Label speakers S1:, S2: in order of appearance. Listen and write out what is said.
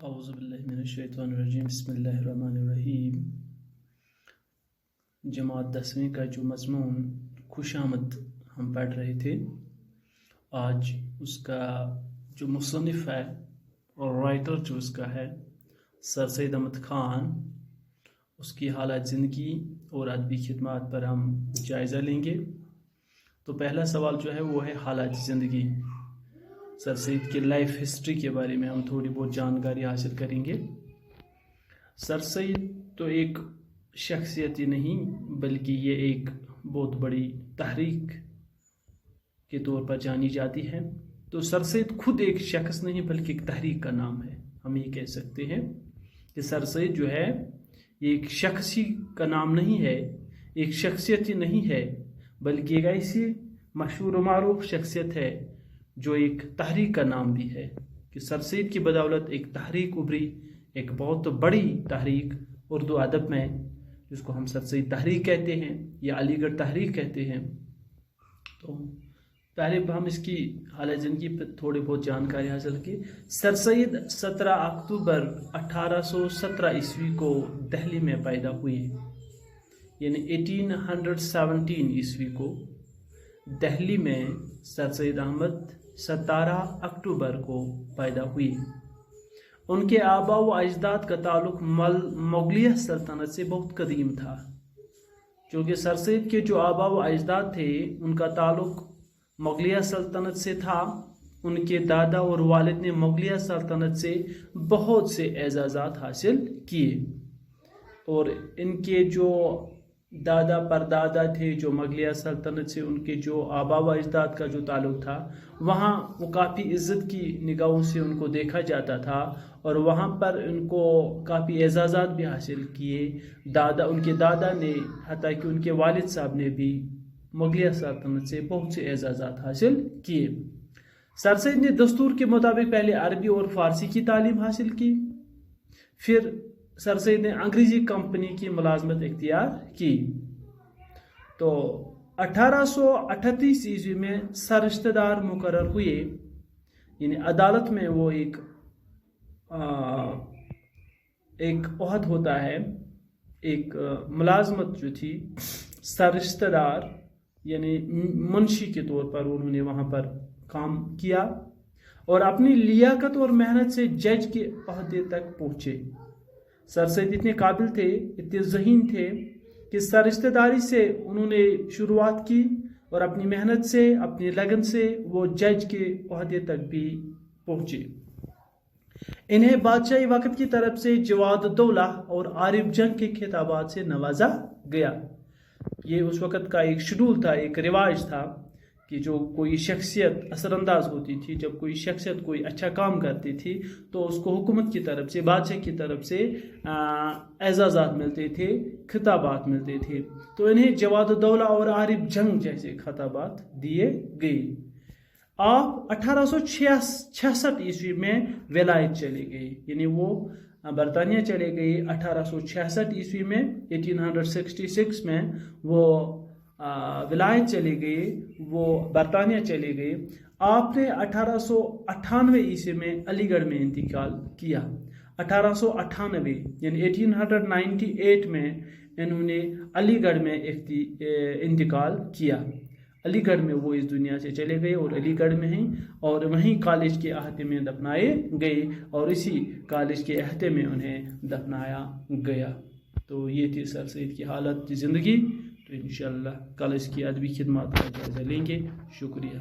S1: اعوذ باللہ من الشیطان الرجیم بسم اللہ الرحمن الرحیم۔ جماعت 10ویں کا جو مضمون خوش آمد ہم پڑھ رہے تھے، آج اس کا جو مصنف ہے اور رائٹر جو اس کا ہے سر سید احمد خان، اس کی حالات زندگی اور ادبی خدمات پر ہم جائزہ لیں گے۔ تو پہلا سوال جو ہے وہ ہے حالات زندگی۔ سر سید کی لائف ہسٹری کے بارے میں ہم تھوڑی بہت جانکاری حاصل کریں گے۔ سر سید تو ایک شخصیت ہی نہیں بلکہ یہ ایک بہت بڑی تحریک کے طور پر جانی جاتی ہے۔ تو سر سید خود ایک شخص نہیں بلکہ ایک تحریک کا نام ہے۔ ہم یہ کہہ سکتے ہیں کہ سر سید جو ہے یہ ایک شخصی کا نام نہیں ہے، ایک شخصیت ہی نہیں ہے بلکہ ایک ایسی مشہور و معروف شخصیت ہے جو ایک تحریک کا نام بھی ہے کہ سر سید کی بدولت ایک تحریک ابھری، ایک بہت بڑی تحریک اردو ادب میں، جس کو ہم سر سید تحریک کہتے ہیں یا علی گڑھ تحریک کہتے ہیں۔ تو پہلے ہم اس کی حالت زندگی پر تھوڑی بہت جانکاری حاصل کی۔ سر سید 17 اکتوبر 1817 عیسوی کو دہلی میں پیدا ہوئے، یعنی 1817 عیسوی کو دہلی میں سر سید احمد 17 اکتوبر کو پیدا ہوئی۔ ان کے آباء و اجداد کا تعلق مغلیہ سلطنت سے بہت قدیم تھا، چونکہ سر سید کے جو آباء و اجداد تھے ان کا تعلق مغلیہ سلطنت سے تھا۔ ان کے دادا اور والد نے مغلیہ سلطنت سے بہت سے اعزازات حاصل کیے، اور ان کے جو دادا پردادا تھے جو مغلیہ سلطنت سے ان کے جو آباء و اجداد کا جو تعلق تھا، وہاں وہ کافی عزت کی نگاہوں سے ان کو دیکھا جاتا تھا، اور وہاں پر ان کو کافی اعزازات بھی حاصل کیے۔ ان کے دادا نے، حتیٰ کہ ان کے والد صاحب نے بھی مغلیہ سلطنت سے بہت سے اعزازات حاصل کیے۔ سر سید نے دستور کے مطابق پہلے عربی اور فارسی کی تعلیم حاصل کی، پھر سر سید نے انگریزی کمپنی کی ملازمت اختیار کی۔ تو 1838 عیسوی میں سررشتہ دار مقرر ہوئے، یعنی عدالت میں وہ ایک عہد ہوتا ہے، ایک ملازمت جو تھی، سررشتہ دار یعنی منشی کے طور پر انہوں نے وہاں پر کام کیا اور اپنی لیاقت اور محنت سے جج کے عہدے تک پہنچے۔ سر سید اتنے قابل تھے، اتنے ذہین تھے کہ سررشتہ داری سے انہوں نے شروعات کی اور اپنی محنت سے، اپنی لگن سے وہ جج کے عہدے تک بھی پہنچے۔ انہیں بادشاہی وقت کی طرف سے جواد الدولہ اور عارف جنگ کے خطابات سے نوازا گیا۔ یہ اس وقت کا ایک شیڈول تھا، ایک رواج تھا کہ جو کوئی شخصیت اثر انداز ہوتی تھی، جب کوئی شخصیت کوئی اچھا کام کرتی تھی تو اس کو حکومت کی طرف سے، بادشاہ کی طرف سے اعزازات ملتے تھے، خطابات ملتے تھے۔ تو انہیں جواد الدولہ اور عارف جنگ جیسے خطابات دیے گئے۔ آپ 1866 عیسوی میں ولایت چلے گئے، یعنی وہ برطانیہ چلے گئے 1866 عیسوی میں، 1866 میں وہ ولایت چلے گئے، وہ برطانیہ چلے گئے۔ آپ نے 1898 عیسوی میں علی گڑھ میں انتقال کیا۔ 1898 یعنی 1898 میں انہوں نے علی گڑھ میں انتقال کیا۔ علی گڑھ میں وہ اس دنیا سے چلے گئے اور علی گڑھ میں ہیں، اور وہیں کالج کے احاطے میں دفنائے گئے، اور اسی کالج کے احاطے میں انہیں دفنایا گیا۔ تو یہ تھی سر سید کی حالت زندگی۔ تو انشاءاللہ کل اس کی ادبی خدمات کا جائزہ لیں گے۔ شکریہ۔